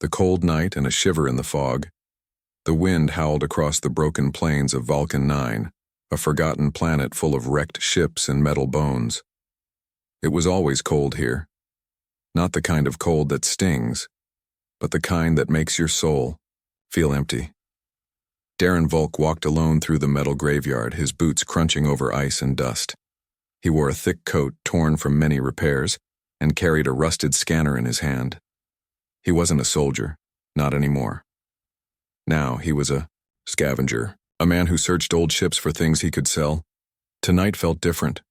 The cold night and a shiver in the fog. The wind howled across the broken plains of Vulcan 9, a forgotten planet full of wrecked ships and metal bones. It was always cold here. Not the kind of cold that stings, but the kind that makes your soul feel empty. Darren Volk walked alone through the metal graveyard, his boots crunching over ice and dust. He wore a thick coat torn from many repairs and carried a rusted scanner in his hand. He wasn't a soldier, not anymore. Now he was a scavenger, a man who searched old ships for things he could sell. Tonight felt different.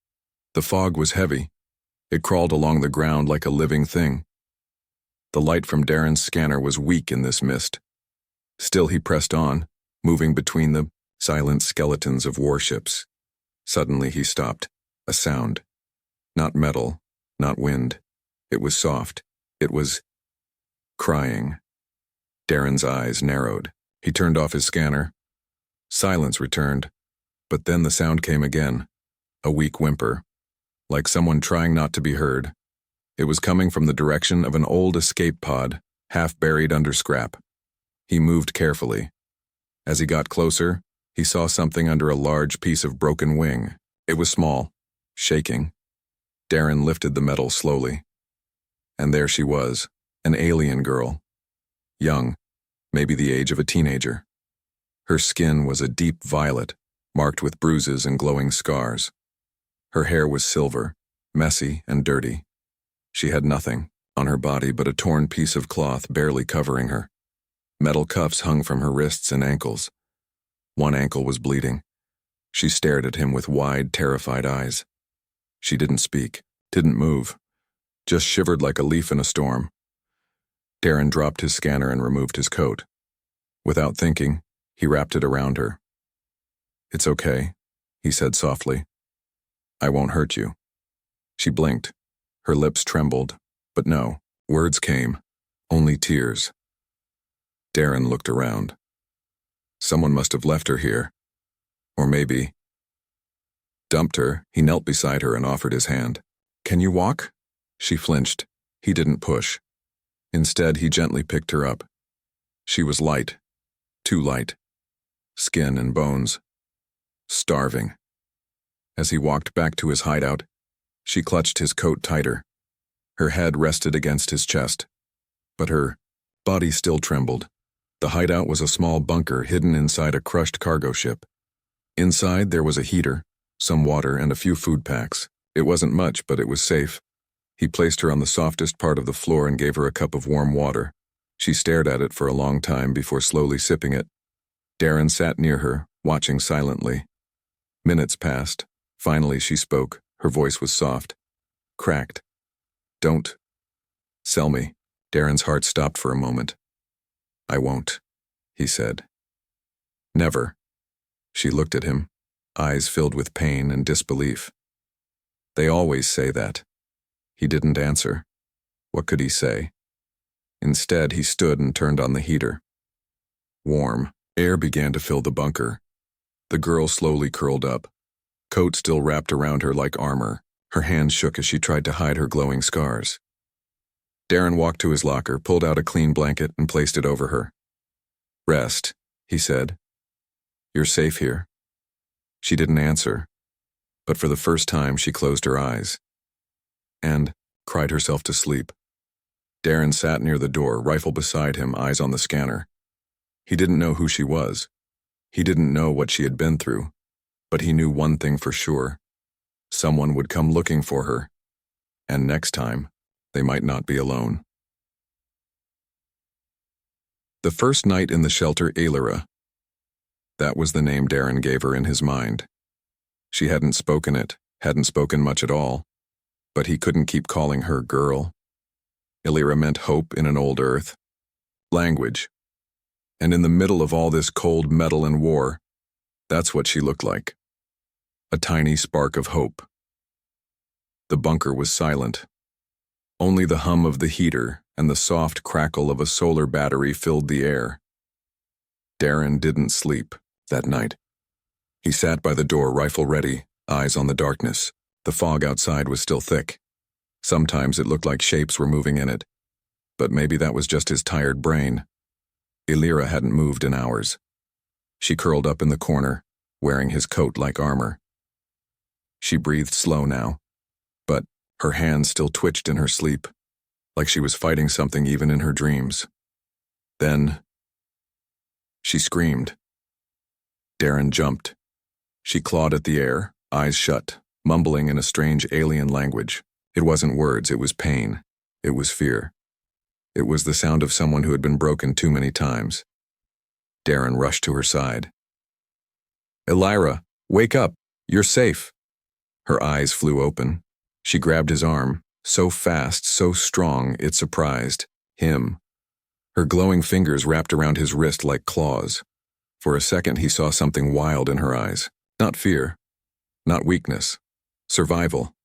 The fog was heavy. It crawled along the ground like a living thing. The light from Darren's scanner was weak in this mist. Still he pressed on, moving between the silent skeletons of warships. Suddenly he stopped. A sound. Not metal, not wind. It was soft. It was crying. Darren's eyes narrowed. He turned off his scanner. Silence returned, but then the sound came again, a weak whimper, like someone trying not to be heard. It was coming from the direction of an old escape pod, half buried under scrap. He moved carefully. As he got closer, he saw something under a large piece of broken wing. It was small, shaking. Darren lifted the metal slowly. And there she was, an alien girl. Young, maybe the age of a teenager. Her skin was a deep violet, marked with bruises and glowing scars. Her hair was silver, messy and dirty. She had nothing on her body but a torn piece of cloth barely covering her. Metal cuffs hung from her wrists and ankles. One ankle was bleeding. She stared at him with wide, terrified eyes. She didn't speak, didn't move, just shivered like a leaf in a storm. Darren dropped his scanner and removed his coat. Without thinking, he wrapped it around her. "It's okay," he said softly. "I won't hurt you." She blinked. Her lips trembled, but no, words came, only tears. Darren looked around. Someone must have left her here. Or maybe dumped her. He knelt beside her and offered his hand. "Can you walk?" She flinched. He didn't push. Instead, he gently picked her up. She was light, too light. Skin and bones. Starving. As he walked back to his hideout, she clutched his coat tighter. Her head rested against his chest, but her body still trembled. The hideout was a small bunker hidden inside a crushed cargo ship. Inside there was a heater, some water, and a few food packs. It wasn't much, but it was safe. He placed her on the softest part of the floor and gave her a cup of warm water. She stared at it for a long time before slowly sipping it. Darren sat near her, watching silently. Minutes passed. Finally she spoke. Her voice was soft, cracked. "Don't sell me." Darren's heart stopped for a moment. "I won't," he said. "Never." She looked at him, eyes filled with pain and disbelief. "They always say that." He didn't answer. What could he say? Instead, he stood and turned on the heater. Warm air began to fill the bunker. The girl slowly curled up, coat still wrapped around her like armor. Her hands shook as she tried to hide her glowing scars. Darren walked to his locker, pulled out a clean blanket, and placed it over her. "Rest," he said. "You're safe here." She didn't answer, but for the first time she closed her eyes and cried herself to sleep. Darren sat near the door, rifle beside him, eyes on the scanner. He didn't know who she was. He didn't know what she had been through, but he knew one thing for sure. Someone would come looking for her, and next time, they might not be alone. The first night in the shelter, Ailira. That was the name Darren gave her in his mind. She hadn't spoken it, hadn't spoken much at all, but he couldn't keep calling her girl. Ailira meant hope in an old earth. Language. And in the middle of all this cold metal and war, that's what she looked like. A tiny spark of hope. The bunker was silent. Only the hum of the heater and the soft crackle of a solar battery filled the air. Darren didn't sleep that night. He sat by the door, rifle ready, eyes on the darkness. The fog outside was still thick. Sometimes it looked like shapes were moving in it. But maybe that was just his tired brain. Illyra hadn't moved in hours. She curled up in the corner, wearing his coat like armor. She breathed slow now, but her hands still twitched in her sleep, like she was fighting something even in her dreams. Then she screamed. Darren jumped. She clawed at the air, eyes shut, mumbling in a strange alien language. It wasn't words, it was pain. It was fear. It was the sound of someone who had been broken too many times. Darren rushed to her side. "Illyra, wake up! You're safe!" Her eyes flew open. She grabbed his arm, so fast, so strong, it surprised him. Her glowing fingers wrapped around his wrist like claws. For a second he saw something wild in her eyes. Not fear, not weakness, survival.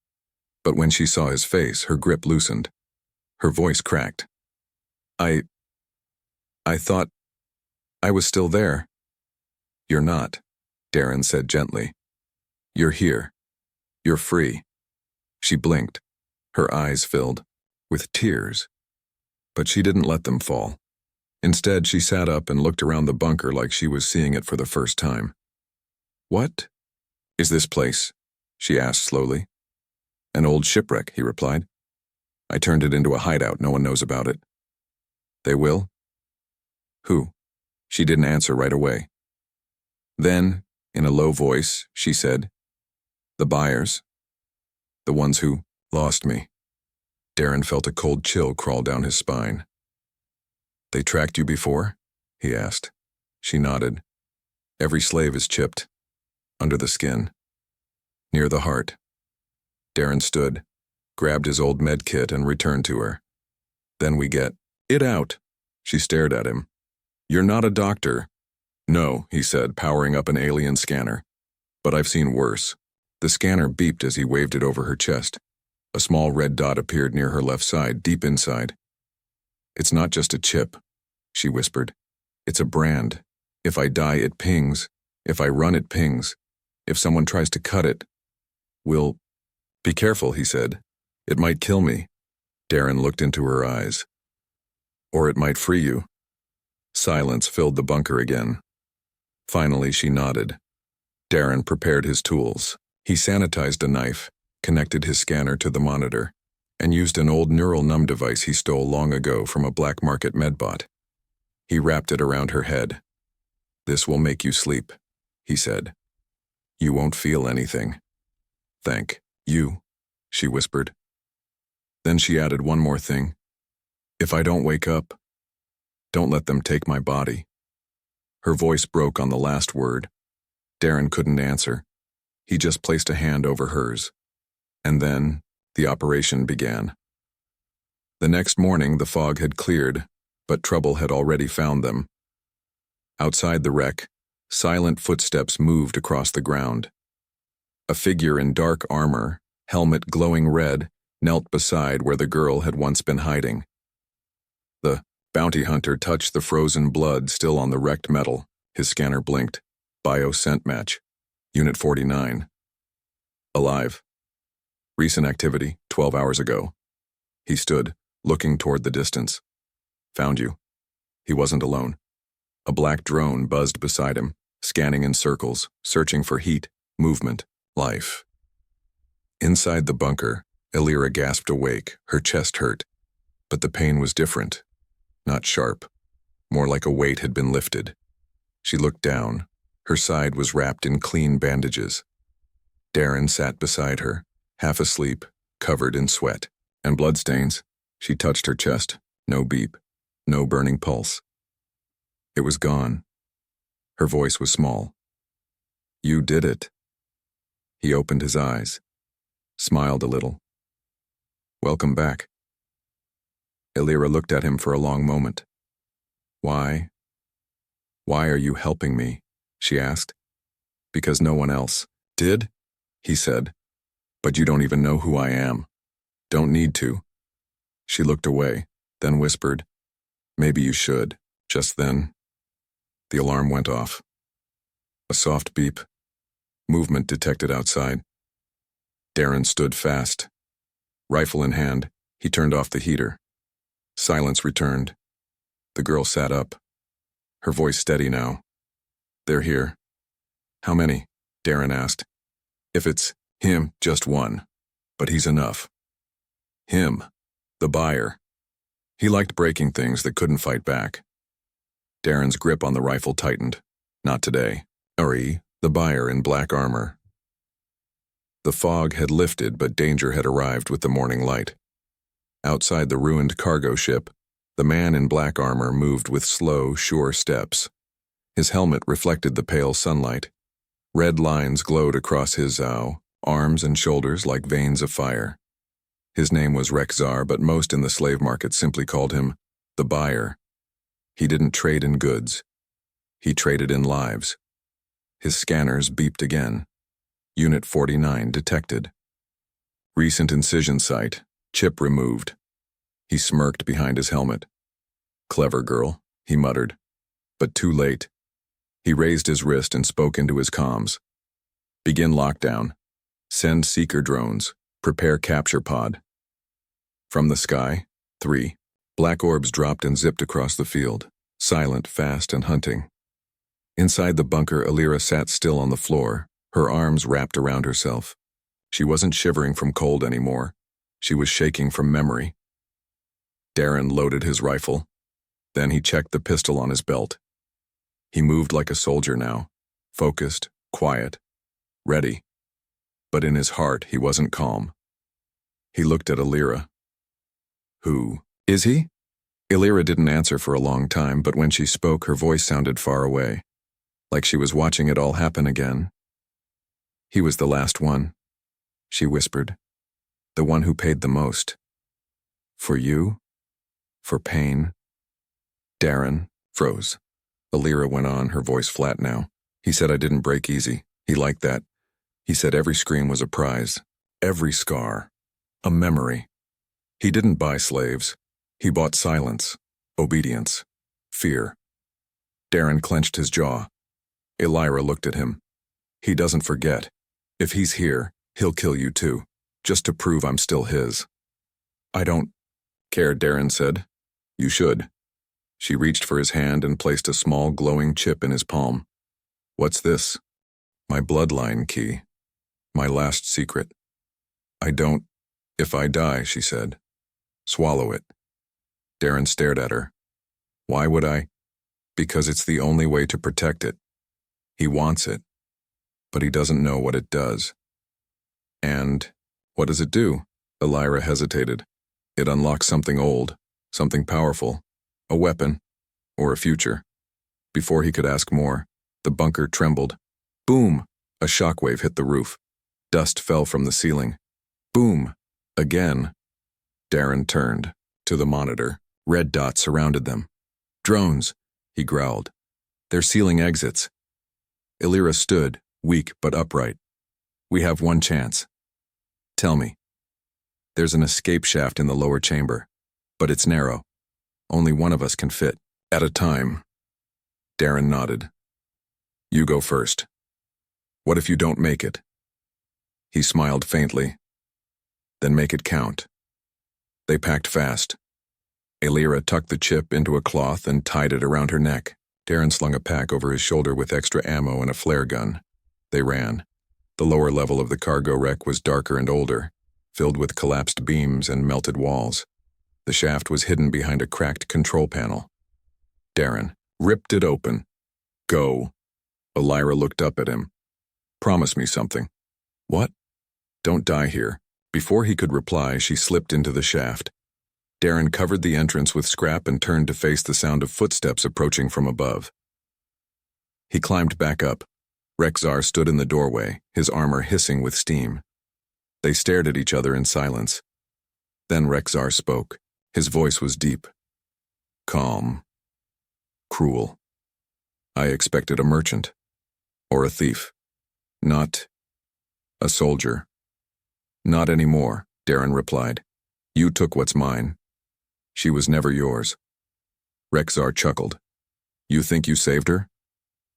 But when she saw his face, her grip loosened. Her voice cracked. I thought I was still there." "You're not," Darren said gently. "You're here. You're free." She blinked. Her eyes filled with tears. But she didn't let them fall. Instead, she sat up and looked around the bunker like she was seeing it for the first time. "What is this place?" she asked slowly. "An old shipwreck," he replied. "I turned it into a hideout. No one knows about it." "They will?" "Who?" She didn't answer right away. Then, in a low voice, she said, "The buyers. The ones who lost me." Darren felt a cold chill crawl down his spine. "They tracked you before?" he asked. She nodded. "Every slave is chipped. Under the skin. Near the heart." Darren stood, grabbed his old med kit and returned to her. "Then we get it out." She stared at him. "You're not a doctor." "No," he said, powering up an alien scanner. "But I've seen worse." The scanner beeped as he waved it over her chest. A small red dot appeared near her left side, deep inside. "It's not just a chip," she whispered. "It's a brand. If I die, it pings. If I run, it pings. If someone tries to cut it, we'll—" "Be careful," he said. "It might kill me." Darren looked into her eyes. "Or it might free you." Silence filled the bunker again. Finally, she nodded. Darren prepared his tools. He sanitized a knife, connected his scanner to the monitor, and used an old neural numb device he stole long ago from a black market medbot. He wrapped it around her head. "This will make you sleep," he said. "You won't feel anything." "Thank you," she whispered. Then she added one more thing. "If I don't wake up, don't let them take my body." Her voice broke on the last word. Darren couldn't answer. He just placed a hand over hers. And then, the operation began. The next morning, the fog had cleared, but trouble had already found them. Outside the wreck, silent footsteps moved across the ground. A figure in dark armor, helmet glowing red, knelt beside where the girl had once been hiding. The bounty hunter touched the frozen blood still on the wrecked metal. His scanner blinked. Bio scent match. Unit 49. Alive. Recent activity, 12 hours ago. He stood, looking toward the distance. Found you. He wasn't alone. A black drone buzzed beside him, scanning in circles, searching for heat, movement, life. Inside the bunker, Illyra gasped awake, her chest hurt. But the pain was different. Not sharp. More like a weight had been lifted. She looked down. Her side was wrapped in clean bandages. Darren sat beside her, half asleep, covered in sweat and bloodstains. She touched her chest. No beep. No burning pulse. It was gone. Her voice was small. "You did it." He opened his eyes, smiled a little. "Welcome back." Illyra looked at him for a long moment. "Why? Why are you helping me?" she asked. "Because no one else did," he said. "But you don't even know who I am. Don't need to." She looked away, then whispered, "Maybe you should." Just then, the alarm went off. A soft beep. Movement detected outside. Darren stood fast. Rifle in hand, he turned off the heater. Silence returned. The girl sat up, her voice steady now. They're here. How many? Darren asked. If it's him, just one. But he's enough. Him. The buyer. He liked breaking things that couldn't fight back. Darren's grip on the rifle tightened. Not today. Uri, the buyer in black armor. The fog had lifted, but danger had arrived with the morning light. Outside the ruined cargo ship, the man in black armor moved with slow, sure steps. His helmet reflected the pale sunlight. Red lines glowed across his arms and shoulders like veins of fire. His name was Rexar, but most in the slave market simply called him the buyer. He didn't trade in goods. He traded in lives. His scanners beeped again. Unit 49 detected. Recent incision site, chip removed. He smirked behind his helmet. Clever girl, he muttered. But too late. He raised his wrist and spoke into his comms. Begin lockdown. Send seeker drones. Prepare capture pod. From the sky, 3. Black orbs dropped and zipped across the field, silent, fast, and hunting. Inside the bunker, Alira sat still on the floor, her arms wrapped around herself. She wasn't shivering from cold anymore. She was shaking from memory. Darren loaded his rifle. Then he checked the pistol on his belt. He moved like a soldier now, focused, quiet, ready. But in his heart, he wasn't calm. He looked at Alira. Who is he? Alira didn't answer for a long time, but when she spoke, her voice sounded far away, like she was watching it all happen again. He was the last one, she whispered. The one who paid the most. For you? For pain? Darren froze. Alira went on, her voice flat now. He said I didn't break easy. He liked that. He said every scream was a prize. Every scar. A memory. He didn't buy slaves. He bought silence, obedience, fear. Darren clenched his jaw. Alira looked at him. He doesn't forget. If he's here, he'll kill you too, just to prove I'm still his. I don't care, Darren said. You should. She reached for his hand and placed a small glowing chip in his palm. What's this? My bloodline key. My last secret. I don't. If I die, she said. Swallow it. Darren stared at her. Why would I? Because it's the only way to protect it. He wants it, but he doesn't know what it does. And what does it do? Alira hesitated. It unlocks something old, something powerful, a weapon, or a future. Before he could ask more, the bunker trembled. Boom! A shockwave hit the roof. Dust fell from the ceiling. Boom! Again. Darren turned to the monitor. Red dots surrounded them. Drones, he growled. They're sealing exits. Alira stood, weak but upright. We have one chance. Tell me. There's an escape shaft in the lower chamber, but it's narrow. Only one of us can fit, at a time. Darren nodded. You go first. What if you don't make it? He smiled faintly. Then make it count. They packed fast. Alira tucked the chip into a cloth and tied it around her neck. Darren slung a pack over his shoulder with extra ammo and a flare gun. They ran. The lower level of the cargo wreck was darker and older, filled with collapsed beams and melted walls. The shaft was hidden behind a cracked control panel. Darren ripped it open. Go. Alira looked up at him. Promise me something. What? Don't die here. Before he could reply, she slipped into the shaft. Darren covered the entrance with scrap and turned to face the sound of footsteps approaching from above. He climbed back up. Rexar stood in the doorway, his armor hissing with steam. They stared at each other in silence. Then Rexar spoke. His voice was deep. Calm. Cruel. I expected a merchant. Or a thief. Not a soldier. Not anymore, Darren replied. You took what's mine. She was never yours. Rexar chuckled. You think you saved her?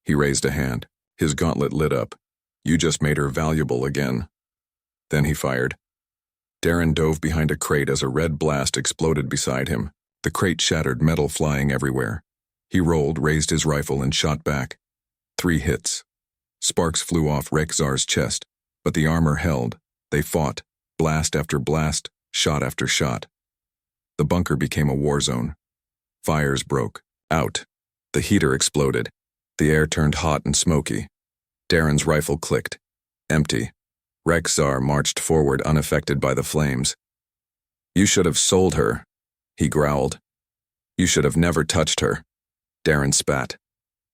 He raised a hand. His gauntlet lit up. You just made her valuable again. Then he fired. Darren dove behind a crate as a red blast exploded beside him. The crate shattered, metal flying everywhere. He rolled, raised his rifle, and shot back. 3 hits. Sparks flew off Rexar's chest, but the armor held. They fought, blast after blast, shot after shot. The bunker became a war zone. Fires broke out. The heater exploded. The air turned hot and smoky. Darren's rifle clicked. Empty. Rexar marched forward unaffected by the flames. "You should have sold her," he growled. "You should have never touched her." Darren spat.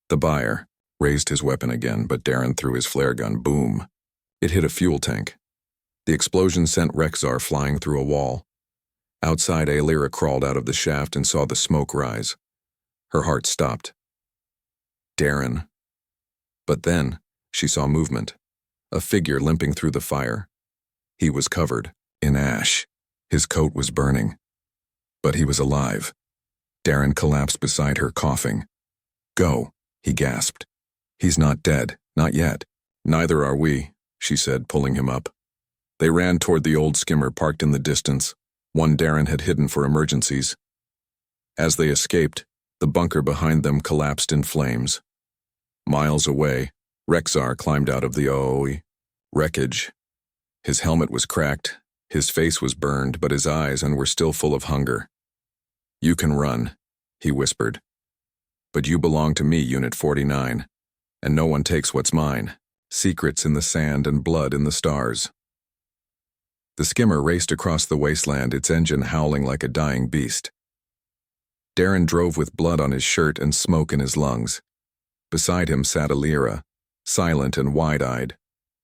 The buyer raised his weapon again, but Darren threw his flare gun. Boom. It hit a fuel tank. The explosion sent Rexar flying through a wall. Outside, Aelira crawled out of the shaft and saw the smoke rise. Her heart stopped. Darren. But then, she saw movement. A figure limping through the fire. He was covered in ash. His coat was burning. But he was alive. Darren collapsed beside her, coughing. "Go," he gasped. "He's not dead, not yet." "Neither are we," she said, pulling him up. They ran toward the old skimmer parked in the distance, one Darren had hidden for emergencies. As they escaped, the bunker behind them collapsed in flames. Miles away, Rexar climbed out of the wreckage. His helmet was cracked, his face was burned, but his eyes were still full of hunger. "You can run," he whispered. "But you belong to me, Unit 49, and no one takes what's mine. Secrets in the sand and blood in the stars." The skimmer raced across the wasteland, its engine howling like a dying beast. Darren drove with blood on his shirt and smoke in his lungs. Beside him sat Aelira, silent and wide-eyed,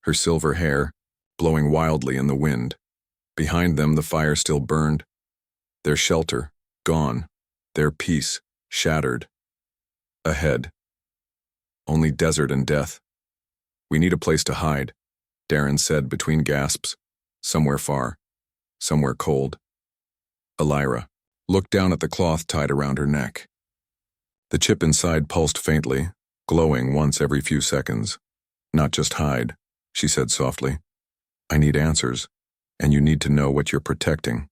her silver hair blowing wildly in the wind. Behind them the fire still burned, their shelter gone, their peace shattered. Ahead, only desert and death. "We need a place to hide," Darren said between gasps. "Somewhere far, somewhere cold." Aelira looked down at the cloth tied around her neck. The chip inside pulsed faintly, glowing once every few seconds. "Not just hide," she said softly. "I need answers, and you need to know what you're protecting."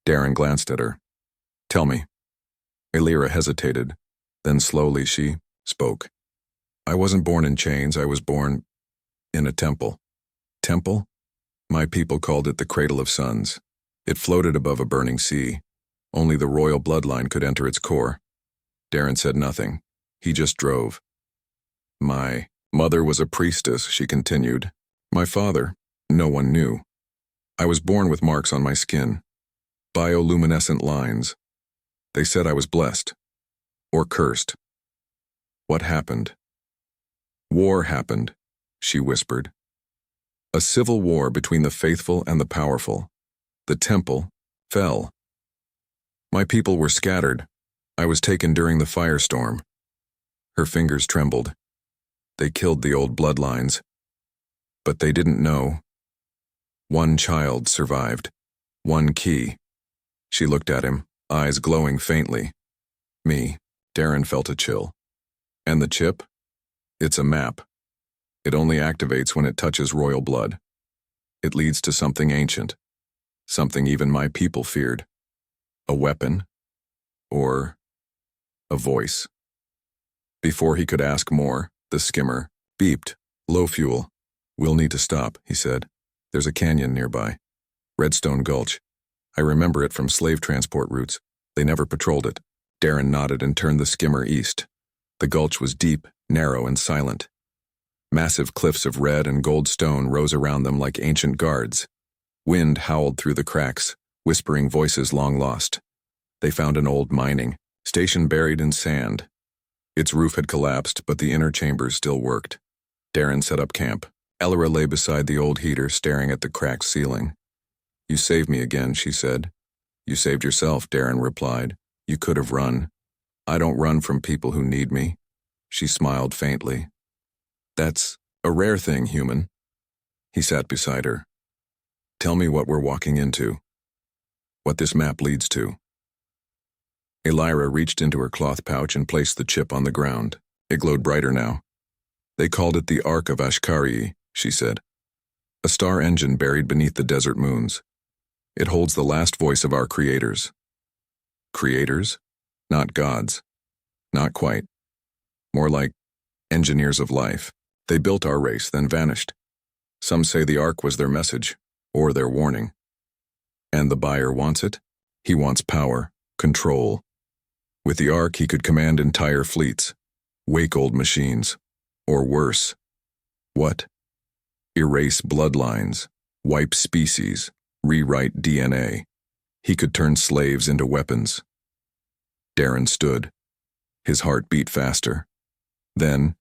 Darren glanced at her. "Tell me." Aelira hesitated. Then slowly she spoke. "I wasn't born in chains. I was born in a temple." "Temple?" "My people called it the Cradle of Suns. It floated above a burning sea. Only the royal bloodline could enter its core." Darren said nothing. He just drove. "My mother was a priestess," she continued. "My father, no one knew. I was born with marks on my skin. Bioluminescent lines. They said I was blessed. Or cursed. What happened?" "War happened," she whispered. "A civil war between the faithful and the powerful. The temple fell. My people were scattered. I was taken during the firestorm." Her fingers trembled. "They killed the old bloodlines. But they didn't know. One child survived. One key." She looked at him, eyes glowing faintly. "Me." Darren felt a chill. "And the chip? It's a map. It only activates when it touches royal blood. It leads to something ancient. Something even my people feared. A weapon? Or a voice?" Before he could ask more, the skimmer beeped. "Low fuel. We'll need to stop," he said. "There's a canyon nearby. Redstone Gulch. I remember it from slave transport routes. They never patrolled it." Darren nodded and turned the skimmer east. The gulch was deep, narrow, and silent. Massive cliffs of red and gold stone rose around them like ancient guards. Wind howled through the cracks, whispering voices long lost. They found an old mining station buried in sand. Its roof had collapsed, but the inner chambers still worked. Darren set up camp. Aelira lay beside the old heater, staring at the cracked ceiling. "You saved me again," she said. "You saved yourself," Darren replied. "You could have run. I don't run from people who need me." She smiled faintly. "That's a rare thing, human." He sat beside her. "Tell me what we're walking into. What this map leads to." Aelira reached into her cloth pouch and placed the chip on the ground. It glowed brighter now. "They called it the Ark of Ashkarii," she said. "A star engine buried beneath the desert moons. It holds the last voice of our creators." Creators? Not gods. Not quite. More like engineers of life. They built our race, then vanished. Some say the Ark was their message, or their warning. And the buyer wants it? He wants power, control. With the Ark, he could command entire fleets, wake old machines, or worse. What? Erase bloodlines, wipe species, rewrite DNA. He could turn slaves into weapons. Darren stood. His heart beat faster. Then,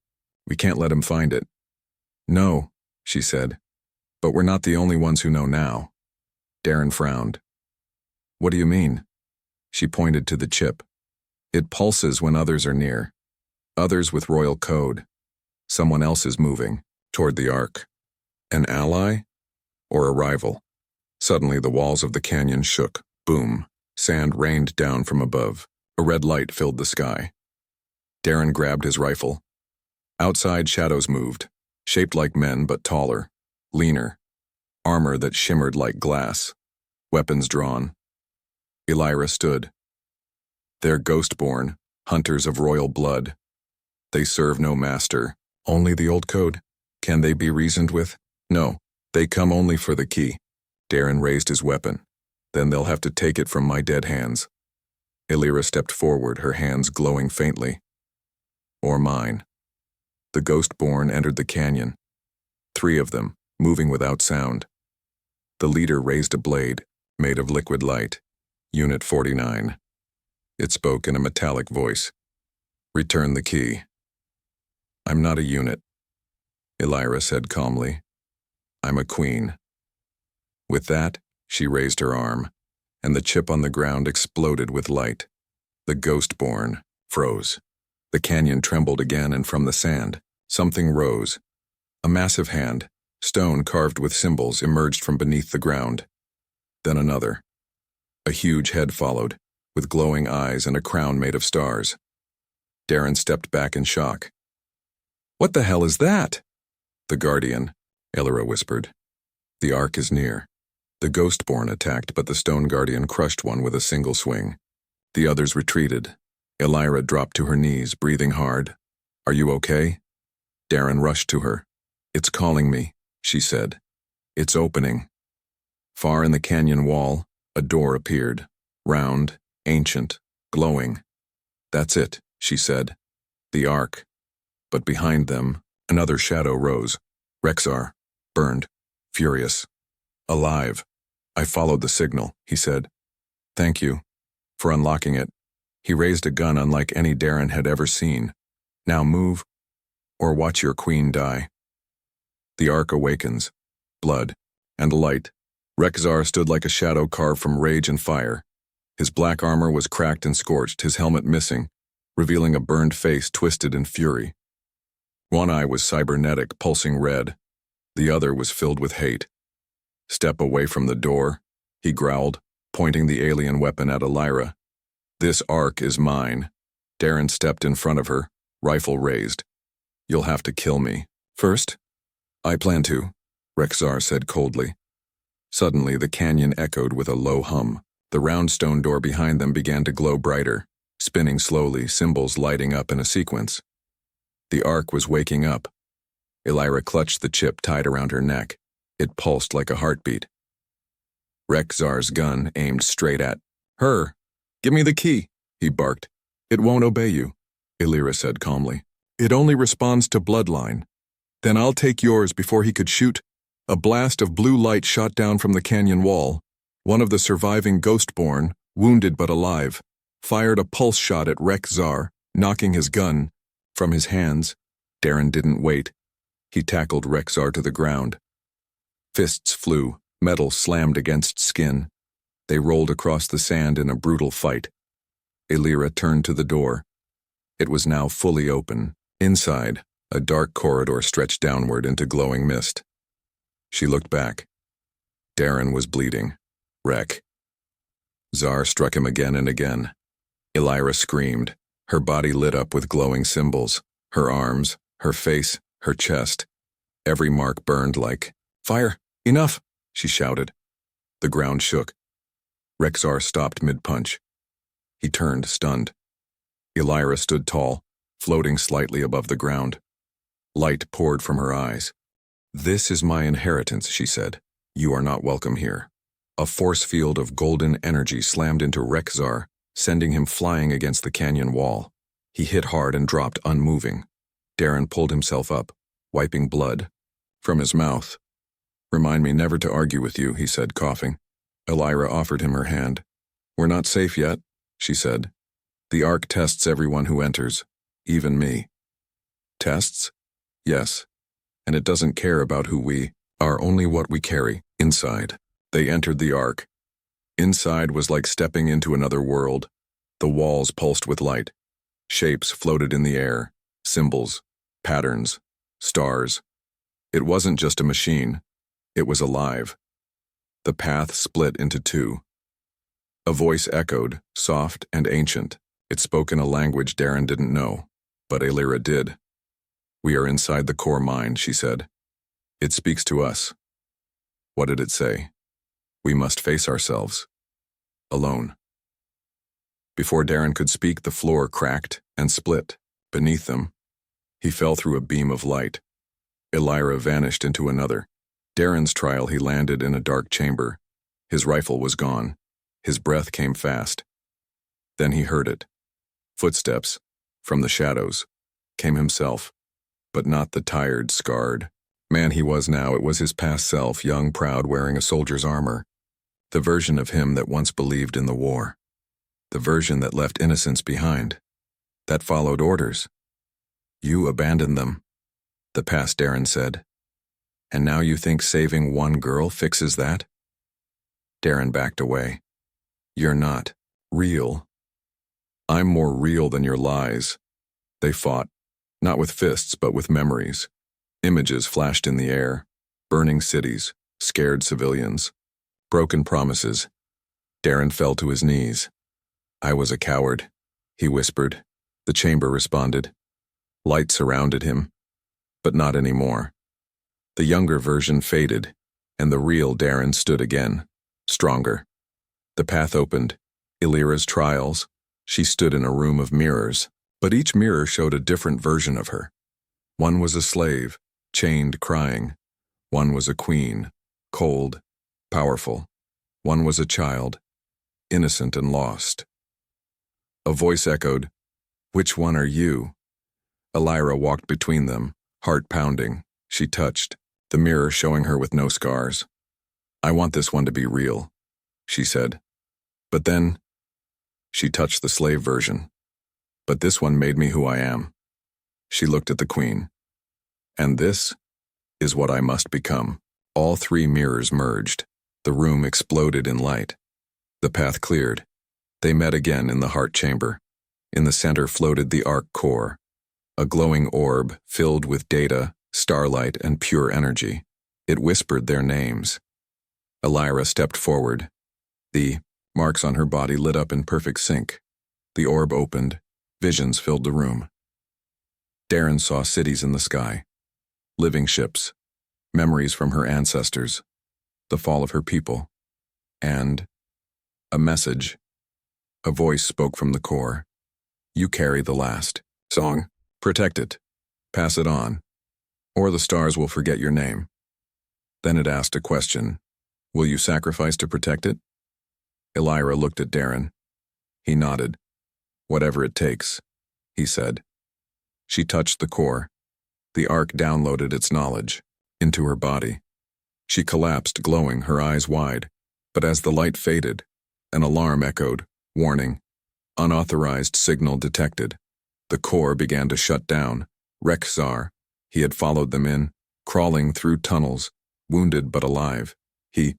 we can't let him find it. No, she said. But we're not the only ones who know now. Darren frowned. What do you mean? She pointed to the chip. It pulses when others are near. Others with royal code. Someone else is moving, toward the Ark. An ally? Or a rival? Suddenly the walls of the canyon shook. Boom. Sand rained down from above. A red light filled the sky. Darren grabbed his rifle. Outside shadows moved, shaped like men but taller, leaner. Armor that shimmered like glass. Weapons drawn. Elira stood. They're ghost-born, hunters of royal blood. They serve no master, only the old code. Can they be reasoned with? No, they come only for the key. Darren raised his weapon. Then they'll have to take it from my dead hands. Elira stepped forward, her hands glowing faintly. Or mine. The ghost-born entered the canyon. 3 of them, moving without sound. The leader raised a blade, made of liquid light. Unit 49. It spoke in a metallic voice. Return the key. I'm not a unit, Elira said calmly. I'm a queen. With that, she raised her arm, and the chip on the ground exploded with light. The ghost-born froze. The canyon trembled again, and from the sand, something rose. A massive hand, stone carved with symbols, emerged from beneath the ground. Then another. A huge head followed, with glowing eyes and a crown made of stars. Darren stepped back in shock. What the hell is that? The Guardian, Elira whispered. The Ark is near. The Ghostborn attacked, but the Stone Guardian crushed one with a single swing. The others retreated. Elira dropped to her knees, breathing hard. Are you okay? Darren rushed to her. It's calling me, she said. It's opening. Far in the canyon wall, a door appeared. Round, ancient, glowing. That's it, she said. The Ark. But behind them, another shadow rose. Rexar, burned, furious. Alive. I followed the signal, he said. Thank you for unlocking it. He raised a gun unlike any Darren had ever seen. Now move, or watch your queen die. The Ark awakens. Blood and light. Rexar stood like a shadow carved from rage and fire. His black armor was cracked and scorched, his helmet missing, revealing a burned face twisted in fury. One eye was cybernetic, pulsing red. The other was filled with hate. Step away from the door, he growled, pointing the alien weapon at Elira. This Ark is mine. Darren stepped in front of her, rifle raised. You'll have to kill me. First? I plan to, Rexar said coldly. Suddenly, the canyon echoed with a low hum. The round stone door behind them began to glow brighter, spinning slowly, symbols lighting up in a sequence. The Ark was waking up. Elira clutched the chip tied around her neck. It pulsed like a heartbeat. Rexar's gun aimed straight at her. Give me the key, he barked. It won't obey you, Elira said calmly. It only responds to bloodline. Then I'll take yours. Before he could shoot, a blast of blue light shot down from the canyon wall. One of the surviving Ghostborn, wounded but alive, fired a pulse shot at Rexar, knocking his gun from his hands. Darren didn't wait. He tackled Rexar to the ground. Fists flew, metal slammed against skin. They rolled across the sand in a brutal fight. Elira turned to the door. It was now fully open. Inside, a dark corridor stretched downward into glowing mist. She looked back. Darren was bleeding. Wreck. Zar struck him again and again. Elira screamed. Her body lit up with glowing symbols. Her arms, her face, her chest. Every mark burned like fire. Enough, she shouted. The ground shook. Rexar stopped mid-punch. He turned, stunned. Elira stood tall, floating slightly above the ground. Light poured from her eyes. "This is my inheritance," she said. "You are not welcome here." A force field of golden energy slammed into Rexxar, sending him flying against the canyon wall. He hit hard and dropped unmoving. Darren pulled himself up, wiping blood from his mouth. "Remind me never to argue with you," he said, coughing. Elira offered him her hand. "We're not safe yet," she said. "The Ark tests everyone who enters, even me." "Tests?" "Yes. And it doesn't care about who we are, only what we carry inside." They entered the Ark. Inside was like stepping into another world. The walls pulsed with light. Shapes floated in the air, symbols, patterns, stars. It wasn't just a machine. It was alive. The path split into two. A voice echoed, soft and ancient. It spoke in a language Darren didn't know, but Elira did. "We are inside the core mind," she said. "It speaks to us." What did it say? We must face ourselves. Alone. Before Darren could speak, the floor cracked and split beneath them. He fell through a beam of light. Elira vanished into another. Darren's trial, he landed in a dark chamber. His rifle was gone. His breath came fast. Then he heard it. Footsteps, from the shadows, came himself, but not the tired, scarred man he was now. It was his past self, young, proud, wearing a soldier's armor. The version of him that once believed in the war. The version that left innocence behind. That followed orders. "You abandoned them," the past Darren said. "And now you think saving one girl fixes that?" Darren backed away. "You're not real. I'm more real than your lies." They fought, not with fists but with memories. Images flashed in the air. Burning cities, scared civilians. Broken promises. Darren fell to his knees. "I was a coward," he whispered. The chamber responded. Light surrounded him, but not anymore. The younger version faded, and the real Darren stood again, stronger. The path opened. Elira's trials. She stood in a room of mirrors, but each mirror showed a different version of her. One was a slave, chained, crying. One was a queen, cold, powerful. One was a child, innocent and lost. A voice echoed, "Which one are you?" Elira walked between them, heart pounding. She touched, the mirror showing her with no scars. "I want this one to be real," she said. But then, she touched the slave version. "But this one made me who I am." She looked at the queen. "And this is what I must become." All three mirrors merged. The room exploded in light. The path cleared. They met again in the heart chamber. In the center floated the Ark core, a glowing orb filled with data, starlight, and pure energy. It whispered their names. Elira stepped forward. The marks on her body lit up in perfect sync. The orb opened. Visions filled the room. Darren saw cities in the sky, living ships, memories from her ancestors, the fall of her people, and a message. A voice spoke from the core. "You carry the last song. Protect it. Pass it on, or the stars will forget your name." Then it asked a question. "Will you sacrifice to protect it?" Elira looked at Darren. He nodded. "Whatever it takes," he said. She touched the core. The Ark downloaded its knowledge into her body. She collapsed, glowing, her eyes wide. But as the light faded, an alarm echoed. Warning. Unauthorized signal detected. The core began to shut down. Rexxar, he had followed them in, crawling through tunnels, wounded but alive. He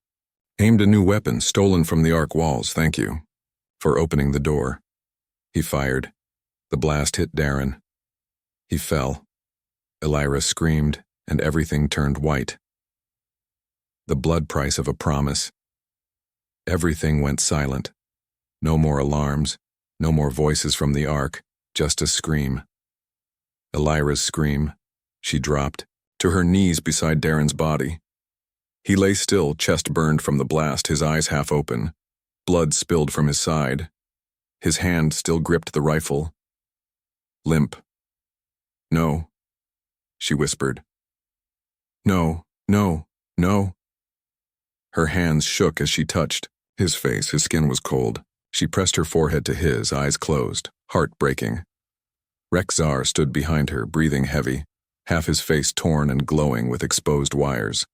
aimed a new weapon stolen from the Ark walls. "Thank you for opening the door." He fired. The blast hit Darren. He fell. Elira screamed, and everything turned white. The blood price of a promise. Everything went silent. No more alarms, no more voices from the Ark, just a scream. Elira's scream. She dropped to her knees beside Darren's body. He lay still, chest burned from the blast, his eyes half open. Blood spilled from his side. His hand still gripped the rifle. Limp. "No," she whispered. "No, no, no." Her hands shook as she touched his face. His skin was cold. She pressed her forehead to his, eyes closed, heart breaking. Rexar stood behind her, breathing heavy, half his face torn and glowing with exposed wires.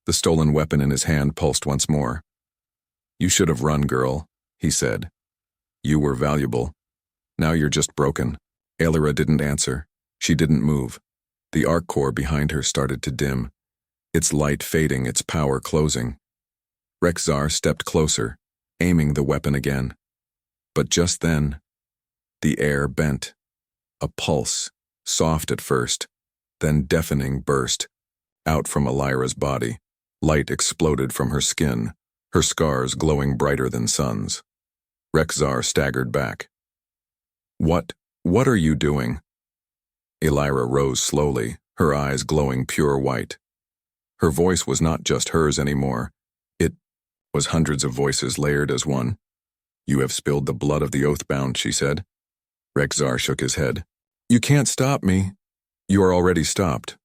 The stolen weapon in his hand pulsed once more. "You should have run, girl," he said. "You were valuable. Now you're just broken." Aelira didn't answer. She didn't move. The arc core behind her started to dim, its light fading, its power closing. Rexar stepped closer, aiming the weapon again. But just then, the air bent. A pulse, soft at first, then deafening, burst out from Aelira's body. Light exploded from her skin, her scars glowing brighter than suns. Rexar staggered back. What are you doing?" Aelira rose slowly, her eyes glowing pure white. Her voice was not just hers anymore. It was hundreds of voices layered as one. "You have spilled the blood of the Oathbound," she said. Rexar shook his head. "You can't stop me." "You are already stopped."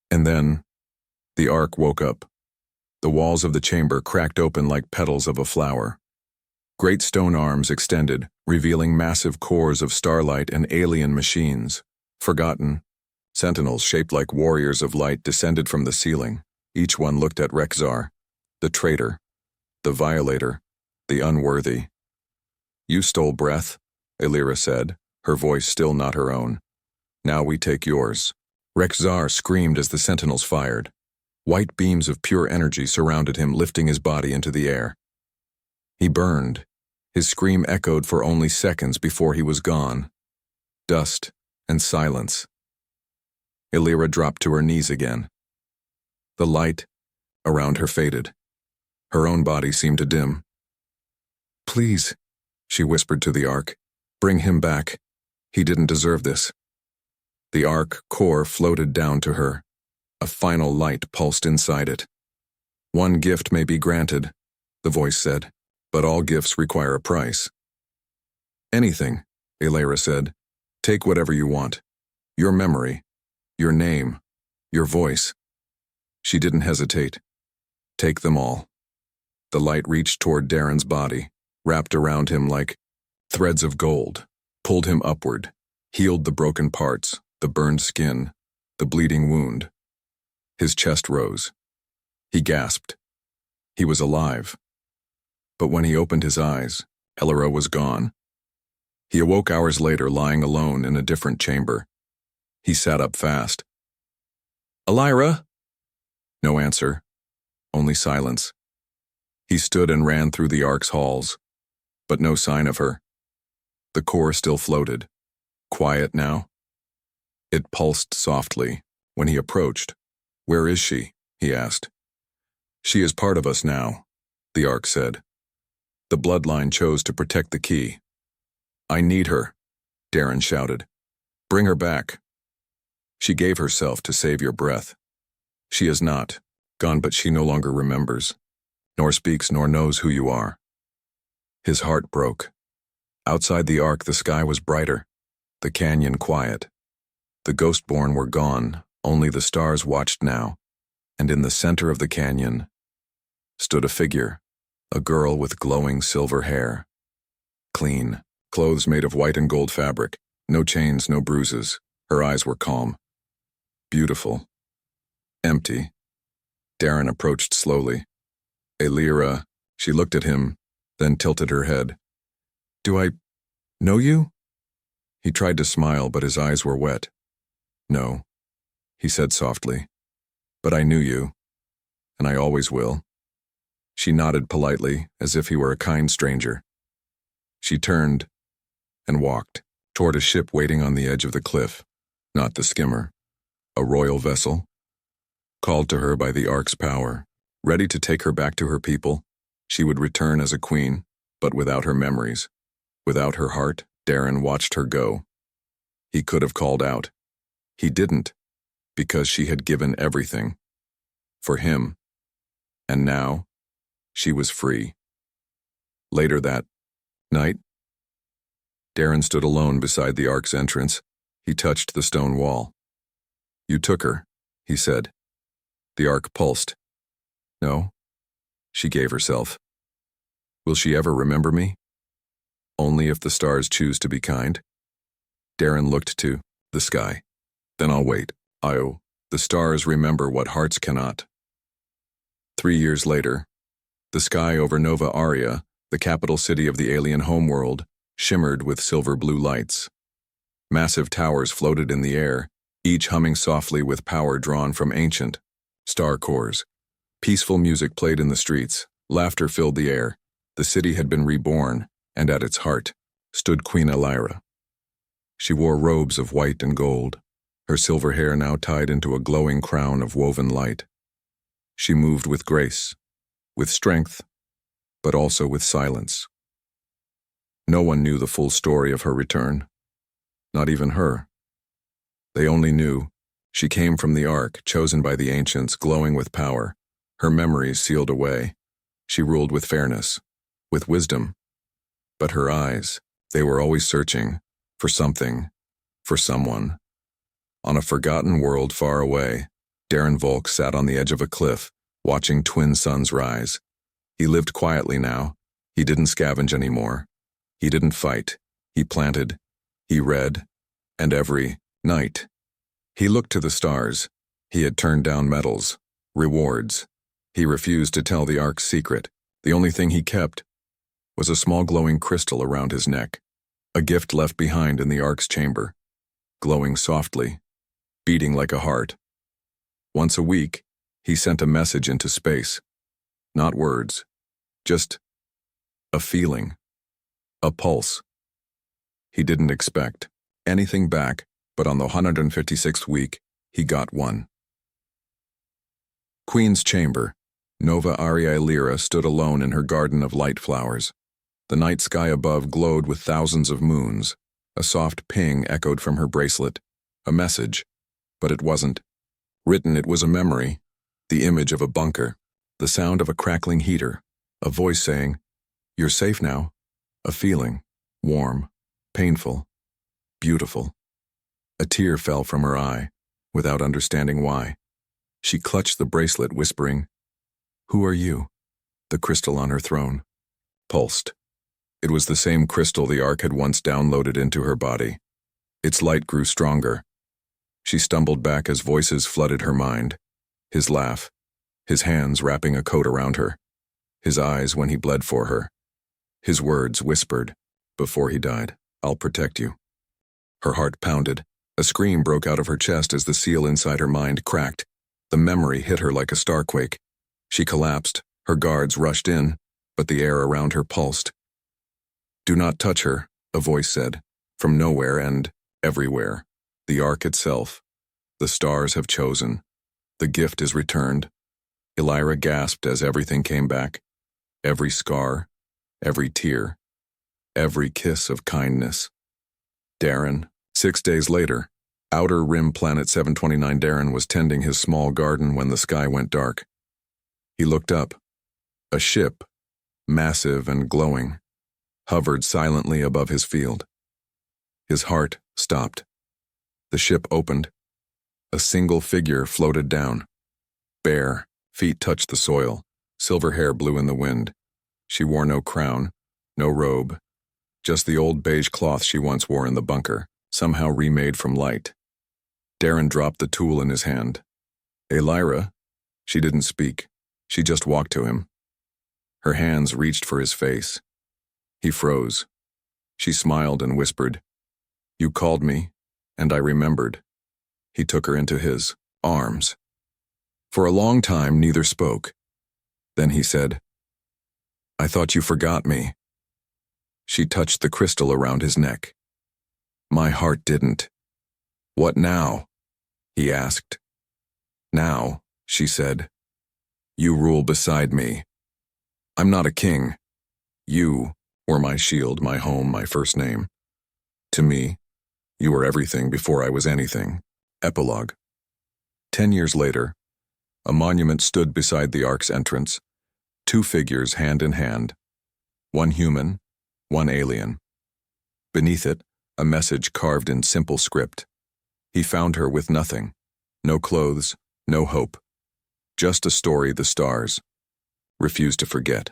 And then, the ark woke up. The walls of the chamber cracked open like petals of a flower. Great stone arms extended, revealing massive cores of starlight and alien machines. Forgotten, sentinels shaped like warriors of light descended from the ceiling. Each one looked at Rexar, the traitor, the violator, the unworthy. "You stole breath," Aelira said, her voice still not her own. "Now we take yours." Rexar screamed as the sentinels fired. White beams of pure energy surrounded him, lifting his body into the air. He burned. His scream echoed for only seconds before he was gone. Dust and silence. Aelira dropped to her knees again. The light around her faded. Her own body seemed to dim. "Please," she whispered to the ark, "bring him back. He didn't deserve this." The ark core floated down to her. A final light pulsed inside it. "One gift may be granted," the voice said, "but all gifts require a price." "Anything," Aelira said. "Take whatever you want. Your memory, your name, your voice." She didn't hesitate. "Take them all." The light reached toward Darren's body, wrapped around him like threads of gold, pulled him upward, healed the broken parts, the burned skin, the bleeding wound. His chest rose. He gasped. He was alive. But when he opened his eyes, Aelira was gone. He awoke hours later, lying alone in a different chamber. He sat up fast. "Aelira?" No answer. Only silence. He stood and ran through the ark's halls, but no sign of her. The core still floated. Quiet now. It pulsed softly. When he approached, "Where is she?" he asked. "She is part of us now," the ark said. "The bloodline chose to protect the key." "I need her," Darren shouted. "Bring her back." "She gave herself to save your breath. She is not gone, but she no longer remembers, nor speaks nor knows who you are." His heart broke. Outside the ark, the sky was brighter, the canyon quiet. The Ghostborn were gone, only the stars watched now, and in the center of the canyon stood a figure, a girl with glowing silver hair. Clean, clothes made of white and gold fabric, no chains, no bruises. Her eyes were calm. Beautiful. Empty. Darren approached slowly. "Aelira," she looked at him, then tilted her head. "Do I know you?" He tried to smile, but his eyes were wet. "No," he said softly, "but I knew you, and I always will." She nodded politely, as if he were a kind stranger. She turned and walked toward a ship waiting on the edge of the cliff, not the skimmer, a royal vessel, called to her by the ark's power, ready to take her back to her people. She would return as a queen, but without her memories, without her heart. Darren watched her go. He could have called out. He didn't, because she had given everything. For him. And now, she was free. Later that night, Darren stood alone beside the ark's entrance. He touched the stone wall. "You took her," he said. The ark pulsed. "No," she gave herself. "Will she ever remember me?" "Only if the stars choose to be kind." Darren looked to the sky. "Then I'll wait. The stars remember what hearts cannot." 3 years later, the sky over Nova Aria, the capital city of the alien homeworld, shimmered with silver-blue lights. Massive towers floated in the air, each humming softly with power drawn from ancient star cores. Peaceful music played in the streets, laughter filled the air. The city had been reborn, and at its heart stood Queen Elira. She wore robes of white and gold, her silver hair now tied into a glowing crown of woven light. She moved with grace, with strength, but also with silence. No one knew the full story of her return, not even her. They only knew she came from the Ark, chosen by the ancients, glowing with power, her memories sealed away. She ruled with fairness, with wisdom. But her eyes, they were always searching for something, for someone. On a forgotten world far away, Darren Volk sat on the edge of a cliff, watching twin suns rise. He lived quietly now. He didn't scavenge anymore. He didn't fight. He planted. He read. And every night, he looked to the stars. He had turned down medals, rewards. He refused to tell the Ark's secret. The only thing he kept was a small glowing crystal around his neck, a gift left behind in the Ark's chamber, glowing softly, beating like a heart. Once a week, he sent a message into space. Not words, just a feeling, a pulse. He didn't expect anything back, but on the 156th week, he got one. Queen's Chamber. Nova Aria Lyra stood alone in her garden of light flowers. The night sky above glowed with thousands of moons. A soft ping echoed from her bracelet. A message, but it wasn't written. It was a memory, the image of a bunker, the sound of a crackling heater, a voice saying, "You're safe now." A feeling, warm, painful, beautiful. A tear fell from her eye, without understanding why. She clutched the bracelet, whispering, "Who are you?" The crystal on her throne pulsed. It was the same crystal the Ark had once downloaded into her body. Its light grew stronger. She stumbled back as voices flooded her mind. His laugh, his hands wrapping a coat around her, his eyes when he bled for her. His words whispered, before he died, "I'll protect you." Her heart pounded. A scream broke out of her chest as the seal inside her mind cracked. The memory hit her like a starquake. She collapsed, her guards rushed in, but the air around her pulsed. "Do not touch her," a voice said, from nowhere and everywhere. The Ark itself. The stars have chosen. The gift is returned. Elira gasped as everything came back. Every scar, every tear, every kiss of kindness. Darren. 6 days later, Outer Rim Planet 729. Darren was tending his small garden when the sky went dark. He looked up. A ship, massive and glowing, hovered silently above his field. His heart stopped. The ship opened. A single figure floated down. Bare, feet touched the soil, silver hair blew in the wind. She wore no crown, no robe, just the old beige cloth she once wore in the bunker, somehow remade from light. Darren dropped the tool in his hand. "Elira?" She didn't speak. She just walked to him. Her hands reached for his face. He froze. She smiled and whispered, "You called me, and I remembered." He took her into his arms. For a long time, neither spoke. Then he said, "I thought you forgot me." She touched the crystal around his neck. "My heart didn't." "What now?" he asked. "Now," she said, "you rule beside me. I'm not a king. You were my shield, my home, my first name. To me, you were everything before I was anything." Epilogue. 10 years later, a monument stood beside the Ark's entrance. 2 figures hand in hand. One human, one alien. Beneath it, a message carved in simple script. He found her with nothing. No clothes, no hope. Just a story the stars refused to forget.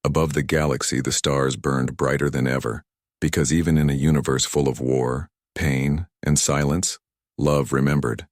Above the galaxy, the stars burned brighter than ever, because even in a universe full of war, pain, and silence, love remembered.